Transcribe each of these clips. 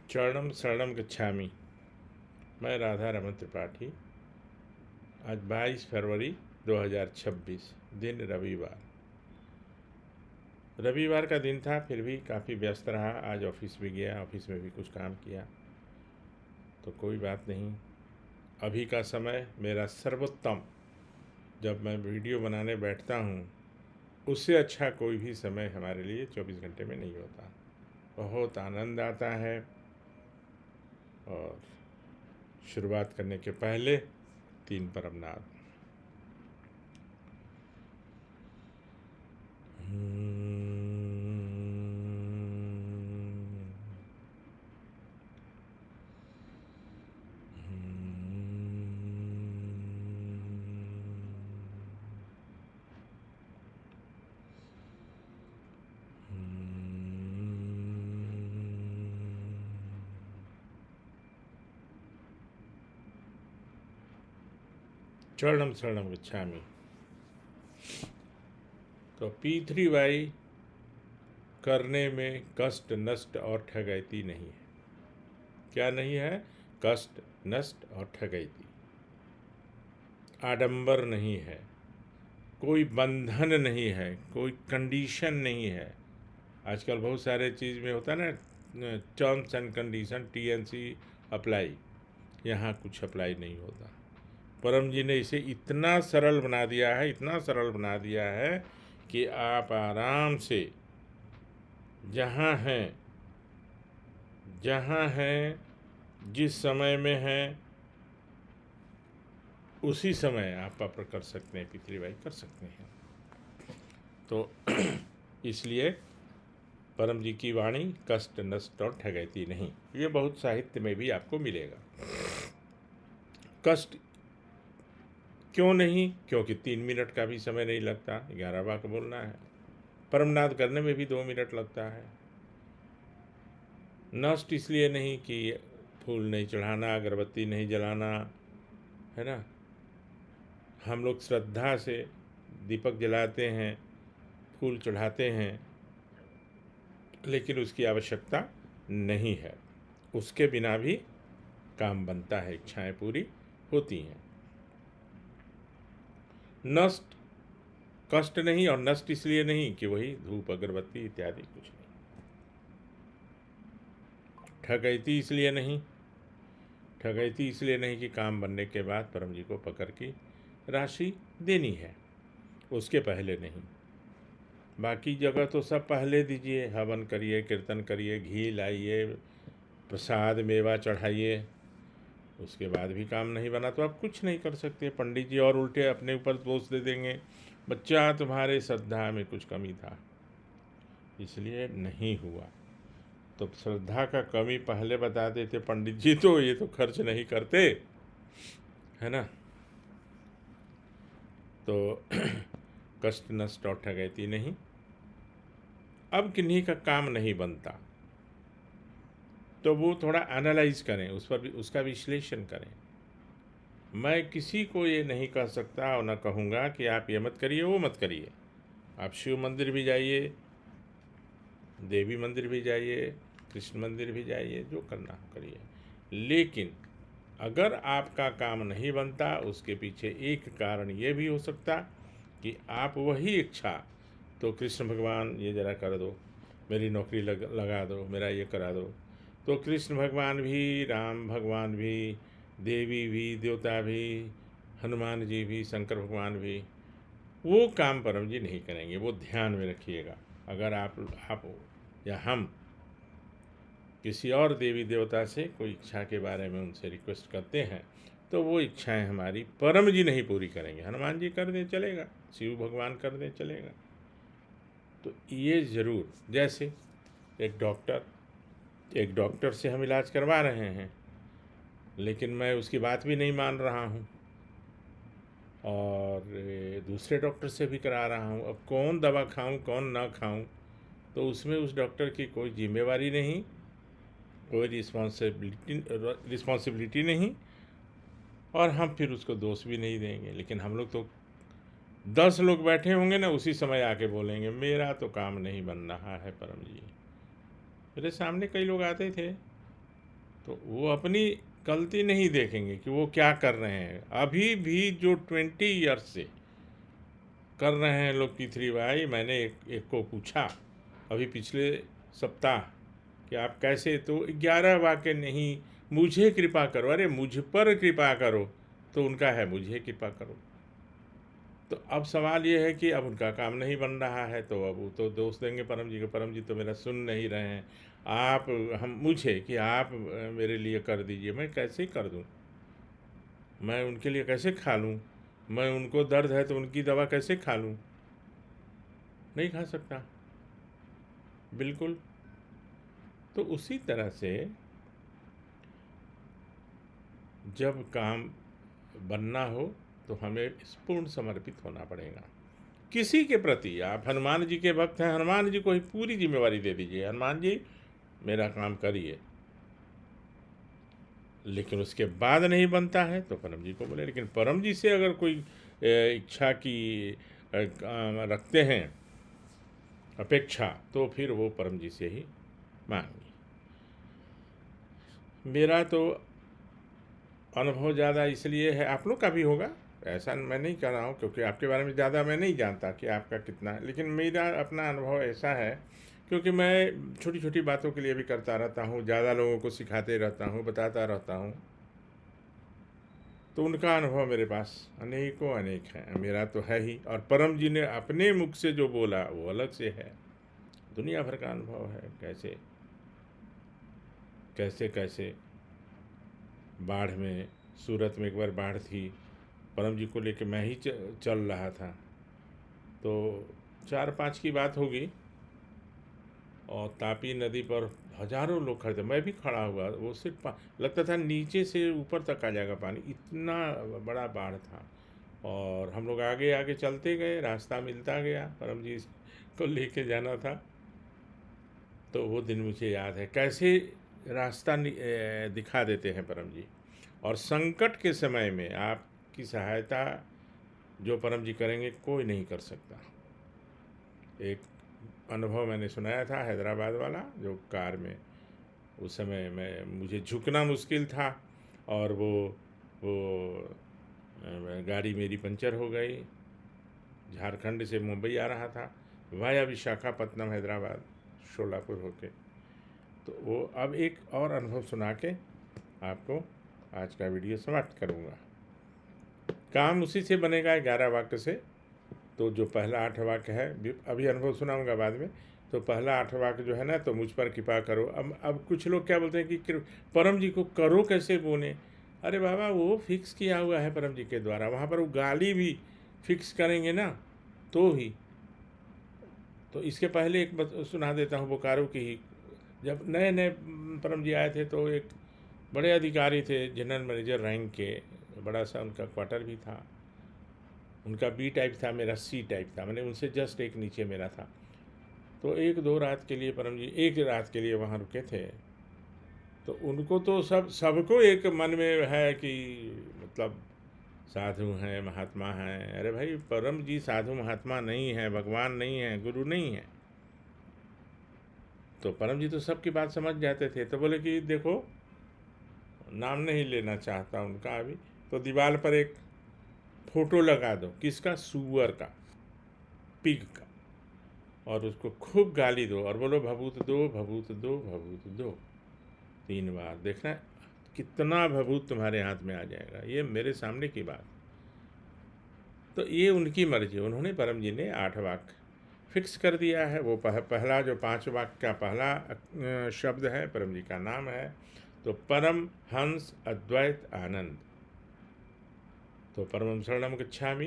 चरणम शरणम गच्छामि। मैं राधा रमन त्रिपाठी। आज 22 फरवरी 2026, दिन रविवार का दिन था, फिर भी काफ़ी व्यस्त रहा। आज ऑफिस भी गया, ऑफिस में भी कुछ काम किया, तो कोई बात नहीं। अभी का समय मेरा सर्वोत्तम, जब मैं वीडियो बनाने बैठता हूँ उससे अच्छा कोई भी समय हमारे लिए 24 घंटे में नहीं होता। बहुत आनंद आता है। और शुरुआत करने के पहले 3 परमनाद। चरणम शरणम गच्छामि। तो P3Y करने में कष्ट, नष्ट और ठगैती नहीं है। क्या नहीं है? कष्ट, नष्ट और ठगैती। आडंबर नहीं है, कोई बंधन नहीं है, कोई कंडीशन नहीं है। आजकल बहुत सारे चीज़ में होता है ना, terms and condition, TNC apply. यहाँ कुछ अप्लाई नहीं होता। परम जी ने इसे इतना सरल बना दिया है, इतना सरल बना दिया है कि आप आराम से जहाँ हैं, जिस समय में हैं, उसी समय आप अपर कर सकते हैं, पितृवाई कर सकते हैं। तो इसलिए परम जी की वाणी कष्ट, नष्ट और ठगैती नहीं। ये बहुत साहित्य में भी आपको मिलेगा। कष्ट क्यों नहीं? क्योंकि 3 मिनट का भी समय नहीं लगता, 11 वाक्य बोलना है। परमनाद करने में भी 2 मिनट लगता है। नष्ट इसलिए नहीं कि फूल नहीं चढ़ाना, अगरबत्ती नहीं जलाना, है ना। हम लोग श्रद्धा से दीपक जलाते हैं, फूल चढ़ाते हैं, लेकिन उसकी आवश्यकता नहीं है। उसके बिना भी काम बनता है, इच्छाएं पूरी होती हैं। नष्ट कष्ट नहीं, और नष्ट इसलिए नहीं कि वही धूप, अगरबत्ती इत्यादि कुछ नहीं। ठगैती इसलिए नहीं, ठगैती इसलिए नहीं कि काम बनने के बाद परम जी को पकड़ की राशि देनी है, उसके पहले नहीं। बाकी जगह तो सब पहले दीजिए, हवन करिए, कीर्तन करिए, घी लाइए, प्रसाद मेवा चढ़ाइए, उसके बाद भी काम नहीं बना तो आप कुछ नहीं कर सकते। पंडित जी और उल्टे अपने ऊपर दोष दे देंगे, बच्चा तुम्हारे श्रद्धा में कुछ कमी था इसलिए नहीं हुआ। तो श्रद्धा का कमी पहले बता देते पंडित जी तो ये तो खर्च नहीं करते, है ना। तो कष्ट, नष्ट और ठगैती नहीं। अब किन्हीं का काम नहीं बनता तो वो थोड़ा एनालाइज करें, उस पर भी उसका विश्लेषण करें। मैं किसी को ये नहीं कह सकता और न कहूँगा कि आप ये मत करिए, वो मत करिए। आप शिव मंदिर भी जाइए, देवी मंदिर भी जाइए, कृष्ण मंदिर भी जाइए, जो करना हो करिए। लेकिन अगर आपका काम नहीं बनता, उसके पीछे एक कारण ये भी हो सकता कि आप वही इच्छा, तो कृष्ण भगवान ये ज़रा कर दो, मेरी नौकरी लगा दो, मेरा ये करा दो। तो कृष्ण भगवान भी, राम भगवान भी, देवी भी, देवता भी, हनुमान जी भी, शंकर भगवान भी वो काम परम जी नहीं करेंगे। वो ध्यान में रखिएगा। अगर आप या हम किसी और देवी देवता से कोई इच्छा के बारे में उनसे रिक्वेस्ट करते हैं तो वो इच्छाएं हमारी परम जी नहीं पूरी करेंगे। हनुमान जी कर दें चलेगा, शिव भगवान कर दें चलेगा। तो ये ज़रूर, जैसे एक डॉक्टर से हम इलाज करवा रहे हैं, लेकिन मैं उसकी बात भी नहीं मान रहा हूँ और दूसरे डॉक्टर से भी करा रहा हूँ। अब कौन दवा खाऊं, कौन ना खाऊं, तो उसमें उस डॉक्टर की कोई जिम्मेवारी नहीं, कोई रिस्पॉन्सिबिलिटी नहीं, और हम फिर उसको दोष भी नहीं देंगे। लेकिन हम लोग तो 10 लोग बैठे होंगे ना, उसी समय आके बोलेंगे मेरा तो काम नहीं बन रहा है परम जी। मेरे सामने कई लोग आते थे, तो वो अपनी गलती नहीं देखेंगे कि वो क्या कर रहे हैं। अभी भी जो 20 ईयर्स से कर रहे हैं लोग P3Y, मैंने एक को पूछा अभी पिछले सप्ताह कि आप कैसे, तो 11 वाक्य नहीं, मुझे कृपा करो। अरे मुझ पर कृपा करो, तो उनका है मुझे कृपा करो। तो अब सवाल ये है कि अब उनका काम नहीं बन रहा है, तो अब वो तो दोष देंगे परम जी को, परम जी तो मेरा सुन नहीं रहे हैं। आप हम मुझे कि आप मेरे लिए कर दीजिए। मैं कैसे कर दूं? मैं उनके लिए कैसे खा लूं? मैं उनको दर्द है तो उनकी दवा कैसे खा लूं? नहीं खा सकता, बिल्कुल। तो उसी तरह से जब काम बनना हो तो हमें पूर्ण समर्पित होना पड़ेगा किसी के प्रति। आप हनुमान जी के भक्त हैं, हनुमान जी को ही पूरी जिम्मेवारी दे दीजिए, हनुमान जी मेरा काम करिए। लेकिन उसके बाद नहीं बनता है तो परम जी को बोले। लेकिन परम जी से अगर कोई इच्छा की रखते हैं अपेक्षा, तो फिर वो परम जी से ही मांगी। मेरा तो अनुभव ज़्यादा इसलिए है, आप लोग का भी होगा, ऐसा मैं नहीं कह रहा हूँ, क्योंकि आपके बारे में ज़्यादा मैं नहीं जानता कि आपका कितना है। लेकिन मेरा अपना अनुभव ऐसा है, क्योंकि मैं छोटी छोटी बातों के लिए भी करता रहता हूँ, ज़्यादा लोगों को सिखाते रहता हूँ, बताता रहता हूँ। तो उनका अनुभव मेरे पास अनेकों अनेक है, मेरा तो है ही। और परम जी ने अपने मुख से जो बोला वो अलग से है, दुनिया भर का अनुभव है। कैसे कैसे कैसे बाढ़ में, सूरत में एक बार बाढ़ थी, परम जी को लेके मैं ही चल रहा था, तो 4-5 की बात होगी, और तापी नदी पर हजारों लोग खड़े थे, मैं भी खड़ा हुआ। वो सिर्फ लगता था नीचे से ऊपर तक आ जाएगा पानी, इतना बड़ा बाढ़ था। और हम लोग आगे आगे चलते गए, रास्ता मिलता गया, परम जी को लेके जाना था। तो वो दिन मुझे याद है, कैसे रास्ता दिखा देते हैं परम जी। और संकट के समय में आपकी सहायता जो परम जी करेंगे कोई नहीं कर सकता। एक अनुभव मैंने सुनाया था, हैदराबाद वाला, जो कार में उस समय मुझे झुकना मुश्किल था, और वो गाड़ी मेरी पंचर हो गई। झारखंड से मुंबई आ रहा था, वाया विशाखापट्टनम हैदराबाद शोलापुर होके। तो वो अब एक और अनुभव सुना के आपको आज का वीडियो समाप्त करूँगा। काम उसी से बनेगा 11 वाक्य से। तो जो पहला 8 वाक्य है, अभी अनुभव सुनाऊंगा बाद में। तो पहला 8 वाक्य जो है ना, तो मुझ पर कृपा करो। अब कुछ लोग क्या बोलते हैं कि परम जी को करो कैसे बोले? अरे बाबा, वो फिक्स किया हुआ है परम जी के द्वारा, वहाँ पर वो गाली भी फिक्स करेंगे ना, तो ही। तो इसके पहले एक सुना देता हूँ बोकारो की ही। जब नए नए परम जी आए थे, तो एक बड़े अधिकारी थे, जनरल मैनेजर रैंक के, बड़ा सा उनका क्वार्टर भी था। उनका बी टाइप था, मेरा सी टाइप था, मैंने उनसे जस्ट एक नीचे मेरा था। तो 1-2 रात के लिए परम जी, एक रात के लिए वहाँ रुके थे। तो उनको तो सबको एक मन में है कि मतलब साधु हैं, महात्मा हैं। अरे भाई, परम जी साधु महात्मा नहीं है, भगवान नहीं है, गुरु नहीं है। तो परम जी तो सबकी बात समझ जाते थे। तो बोले कि देखो, नाम नहीं लेना चाहता उनका अभी, तो दीवार पर एक फोटो लगा दो। किसका? सूअर का, पिग का। और उसको खूब गाली दो और बोलो भभूत दो, भभूत दो, भभूत दो, 3 बार। देखना कितना भभूत तुम्हारे हाथ में आ जाएगा। ये मेरे सामने की बात। तो ये उनकी मर्जी, उन्होंने, परम जी ने 8 वाक्य फिक्स कर दिया है। वो पहला जो 5 वाक्य का पहला शब्द है, परम जी का नाम है। तो परम हंस अद्वैत आनंद। तो परमं शरणं गच्छामि,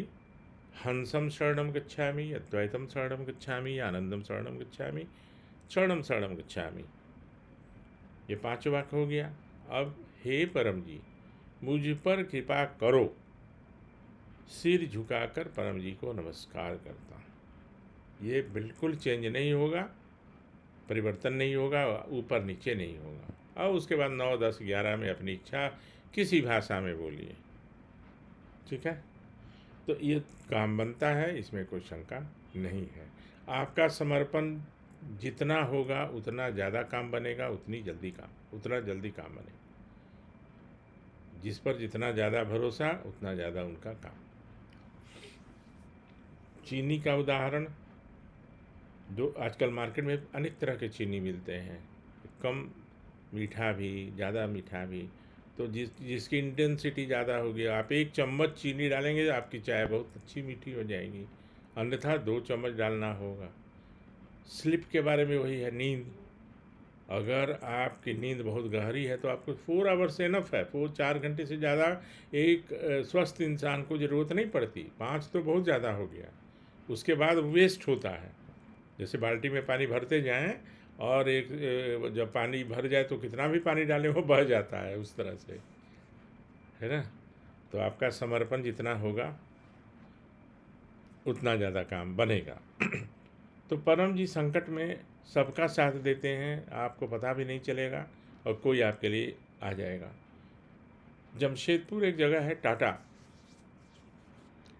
हंसं शरणं गच्छामि, अद्वैतम शरणं गच्छामि, आनंदम शरणं गच्छामि, शरणं गच्छामि। ये 5 वाक्य हो गया। अब हे परम जी, मुझ पर कृपा करो। सिर झुकाकर परम जी को नमस्कार करता हूँ। ये बिल्कुल चेंज नहीं होगा, परिवर्तन नहीं होगा, ऊपर नीचे नहीं होगा। और उसके बाद 9, 10, 11 में अपनी इच्छा किसी भाषा में बोलिए, ठीक है। तो ये काम बनता है, इसमें कोई शंका नहीं है। आपका समर्पण जितना होगा उतना ज़्यादा काम बनेगा, उतना जल्दी काम बनेगा। जिस पर जितना ज़्यादा भरोसा उतना ज़्यादा उनका काम। चीनी का उदाहरण, जो आजकल मार्केट में अनेक तरह के चीनी मिलते हैं, कम मीठा भी, ज़्यादा मीठा भी, तो जिसकी इंटेंसिटी ज़्यादा होगी, आप 1 चम्मच चीनी डालेंगे तो आपकी चाय बहुत अच्छी मीठी हो जाएगी, अन्यथा 2 चम्मच डालना होगा। स्लिप के बारे में वही है, नींद। अगर आपकी नींद बहुत गहरी है तो आपको 4 आवर्स इनफ है, 4 घंटे से ज़्यादा एक स्वस्थ इंसान को ज़रूरत नहीं पड़ती, 5 तो बहुत ज़्यादा हो गया। उसके बाद वेस्ट होता है, जैसे बाल्टी में पानी भरते जाएं और जब पानी भर जाए तो कितना भी पानी डालें वो बह जाता है, उस तरह से, है ना। तो आपका समर्पण जितना होगा उतना ज़्यादा काम बनेगा। तो परम जी संकट में सबका साथ देते हैं, आपको पता भी नहीं चलेगा और कोई आपके लिए आ जाएगा। जमशेदपुर एक जगह है,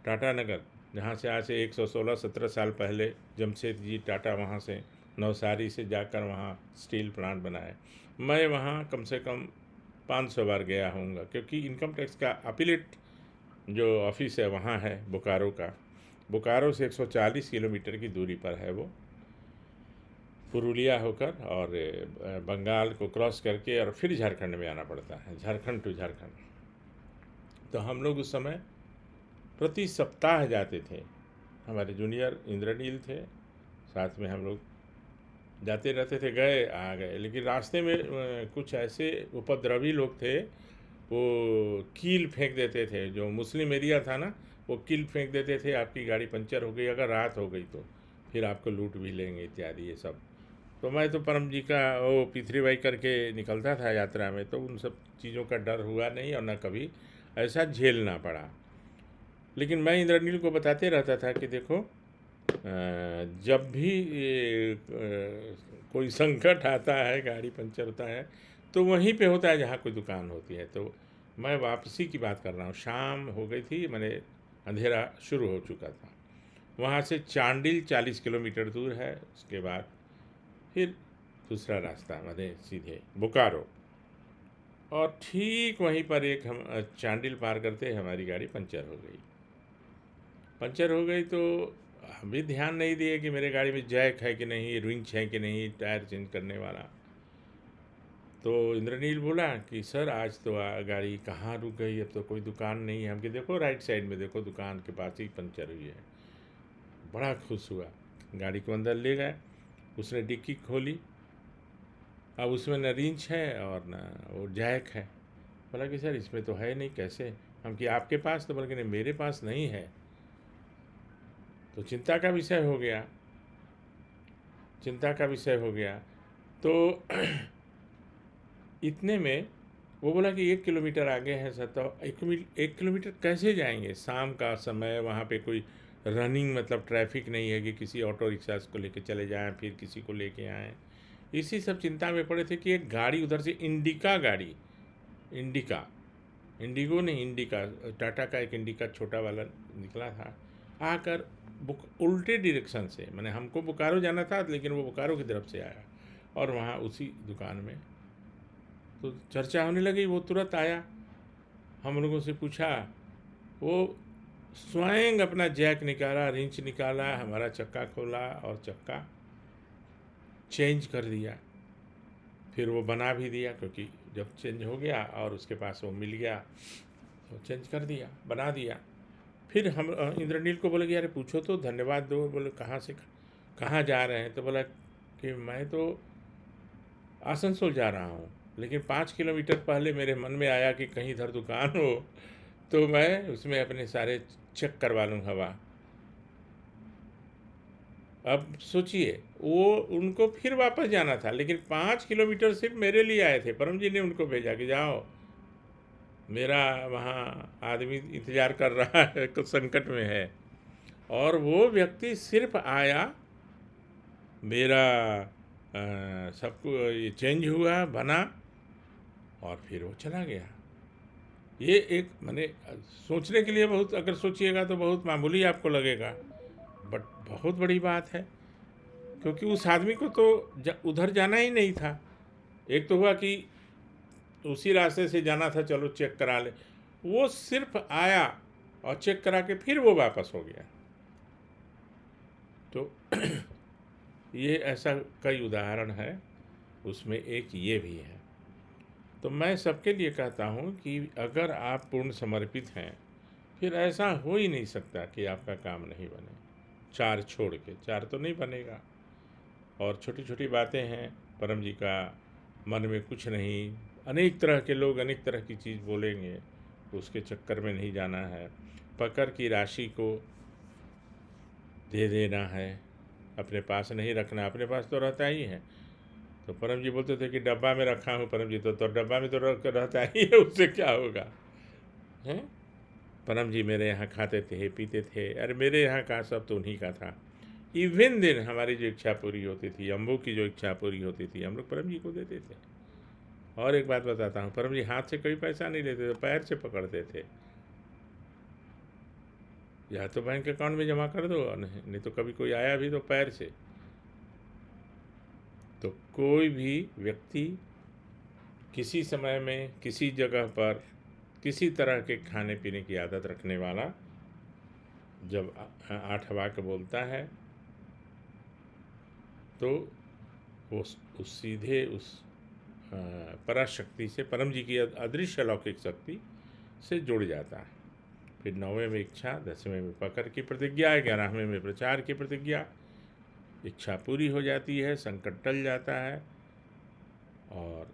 टाटा नगर, जहाँ से आज से 116-17 साल पहले जमशेद जी टाटा वहाँ से नवसारी से जाकर वहाँ स्टील प्लांट बनाए। मैं वहाँ कम से कम 500 बार गया होऊंगा, क्योंकि इनकम टैक्स का अपीलेट जो ऑफिस है वहाँ है बोकारो का। बोकारो से 140 किलोमीटर की दूरी पर है वो, पुरुलिया होकर और बंगाल को क्रॉस करके और फिर झारखंड में आना पड़ता है, झारखंड टू झारखंड। तो हम लोग उस समय प्रति सप्ताह जाते थे, हमारे जूनियर इंद्रनील थे, साथ में हम लोग जाते रहते थे, गए आ गए। लेकिन रास्ते में कुछ ऐसे उपद्रवी लोग थे, वो कील फेंक देते थे, जो मुस्लिम एरिया था ना, वो कील फेंक देते थे, आपकी गाड़ी पंचर हो गई, अगर रात हो गई तो फिर आपको लूट भी लेंगे इत्यादि ये सब। तो मैं तो परम जी का वो P3 बाई करके निकलता था यात्रा में, तो उन सब चीज़ों का डर हुआ नहीं और न कभी ऐसा झेलना पड़ा। लेकिन मैं इंद्रनील को बताते रहता था कि देखो, जब भी कोई संकट आता है, गाड़ी पंचर होता है, तो वहीं पे होता है जहाँ कोई दुकान होती है। तो मैं वापसी की बात कर रहा हूँ, शाम हो गई थी, मैंने अंधेरा शुरू हो चुका था। वहाँ से चांडिल 40 किलोमीटर दूर है, उसके बाद फिर दूसरा रास्ता मैंने सीधे बोकारो, और ठीक वहीं पर एक हम चांडिल पार करते हमारी गाड़ी पंचर हो गई। पंचर हो गई तो हम भी ध्यान नहीं दिए कि मेरे गाड़ी में जैक है कि नहीं, रिंच है कि नहीं, टायर चेंज करने वाला। तो इंद्रनील बोला कि सर आज तो गाड़ी कहाँ रुक गई, अब तो कोई दुकान नहीं है। हम कि देखो राइट साइड में देखो, दुकान के पास ही पंचर हुई है। बड़ा खुश हुआ, गाड़ी को अंदर ले गए, उसने डिक्की खोली, अब उसमें न रिंच है और न वो जैक है। बोला कि सर इसमें तो है नहीं, कैसे? हम कि आपके पास? तो बोला कि नहीं मेरे पास नहीं है। तो चिंता का विषय हो गया, चिंता का विषय हो गया। तो इतने में वो बोला कि 1 किलोमीटर आगे है सर। तो 1 किलोमीटर कैसे जाएंगे? शाम का समय, वहाँ पे कोई रनिंग मतलब ट्रैफिक नहीं है कि किसी ऑटो रिक्शा को लेके चले जाएं फिर किसी को लेके आएँ। इसी सब चिंता में पड़े थे कि एक गाड़ी उधर से इंडिका गाड़ी, इंडिगो नहीं, इंडिका, टाटा का एक इंडिका छोटा वाला निकला था, आकर उल्टे डायरेक्शन से, मैंने हमको बोकारो जाना था लेकिन वो बोकारो की तरफ से आया और वहाँ उसी दुकान में तो चर्चा होने लगी। वो तुरंत आया, हम लोगों से पूछा, वो स्वयं अपना जैक निकाला, रिंच निकाला, हमारा चक्का खोला और चक्का चेंज कर दिया। फिर वो बना भी दिया, क्योंकि जब चेंज हो गया और उसके पास वो मिल गया तो चेंज कर दिया, बना दिया। फिर हम इंद्रनील को बोले कि यार पूछो तो, धन्यवाद दो। बोले कहाँ से कहाँ जा रहे हैं? तो बोला कि मैं तो आसनसोल जा रहा हूँ, लेकिन 5 किलोमीटर पहले मेरे मन में आया कि कहीं इधर दुकान हो तो मैं उसमें अपने सारे चेक करवा लूँ हवा। अब सोचिए, वो उनको फिर वापस जाना था, लेकिन 5 किलोमीटर सिर्फ मेरे लिए आए थे। परम जी ने उनको भेजा कि जाओ, मेरा वहाँ आदमी इंतज़ार कर रहा है, कुछ संकट में है। और वो व्यक्ति सिर्फ आया, मेरा सबको ये चेंज हुआ, बना और फिर वो चला गया। ये एक मैंने सोचने के लिए बहुत, अगर सोचिएगा तो बहुत मामूली आपको लगेगा, बट बहुत बड़ी बात है, क्योंकि उस आदमी को तो उधर जाना ही नहीं था। एक तो हुआ कि उसी रास्ते से जाना था, चलो चेक करा ले। वो सिर्फ आया और चेक करा के फिर वो वापस हो गया। तो ये ऐसा कई उदाहरण है, उसमें एक ये भी है। तो मैं सबके लिए कहता हूँ कि अगर आप पूर्ण समर्पित हैं, फिर ऐसा हो ही नहीं सकता कि आपका काम नहीं बने। चार छोड़ के, चार तो नहीं बनेगा। और छोटी छोटी बातें हैं, परम जी का मन में कुछ नहीं, अनेक तरह के लोग अनेक तरह की चीज़ बोलेंगे, उसके चक्कर में नहीं जाना है। पकड़ की राशि को दे देना है, अपने पास नहीं रखना। अपने पास तो रहता ही है। तो परम जी बोलते थे कि डब्बा में रखा हूँ। परम जी तो डब्बा में तो रहता ही है, उससे क्या होगा, हैं? परम जी मेरे यहाँ खाते थे, पीते थे। अरे मेरे यहाँ का सब तो उन्हीं का था। इवन दिन हमारी जो इच्छा पूरी होती थी, अम्बू की जो इच्छा पूरी होती थी, हम लोग परम जी को देते थे। और एक बात बताता हूँ, परम जी हाथ से कोई पैसा नहीं लेते थे, पैर से पकड़ते थे। या तो बैंक अकाउंट में जमा कर दो, नहीं तो कभी कोई आया भी तो पैर से। तो कोई भी व्यक्ति किसी समय में, किसी जगह पर, किसी तरह के खाने पीने की आदत रखने वाला जब आठ वाक्य बोलता है, तो वो उस सीधे उस पराशक्ति से, परम जी की अदृश्य अलौकिक शक्ति से जुड़ जाता है। फिर 9वें में इच्छा, 10वें में पकड़ की प्रतिज्ञा, 11वें में प्रचार की प्रतिज्ञा। इच्छा पूरी हो जाती है, संकट टल जाता है, और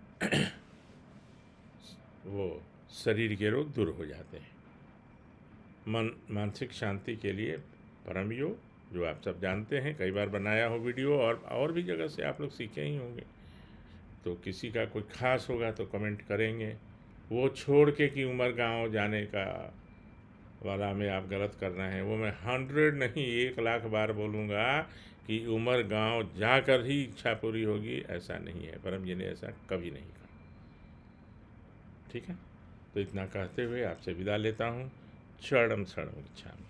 वो शरीर के रोग दूर हो जाते हैं। मानसिक शांति के लिए परम योग, जो आप सब जानते हैं, कई बार बनाया हो वीडियो, और भी जगह से आप लोग सीखे ही होंगे। तो किसी का कोई खास होगा तो कमेंट करेंगे। वो छोड़ के कि उमर गांव जाने का वाला में आप गलत कर रहे हैं, वो मैं 100 नहीं 1,00,000 बार बोलूँगा कि उमर गांव जाकर ही इच्छा पूरी होगी, ऐसा नहीं है। परम जी ने ऐसा कभी नहीं कहा। ठीक है, तो इतना कहते हुए आपसे विदा लेता हूँ। चरणम शरणम गच्छामि।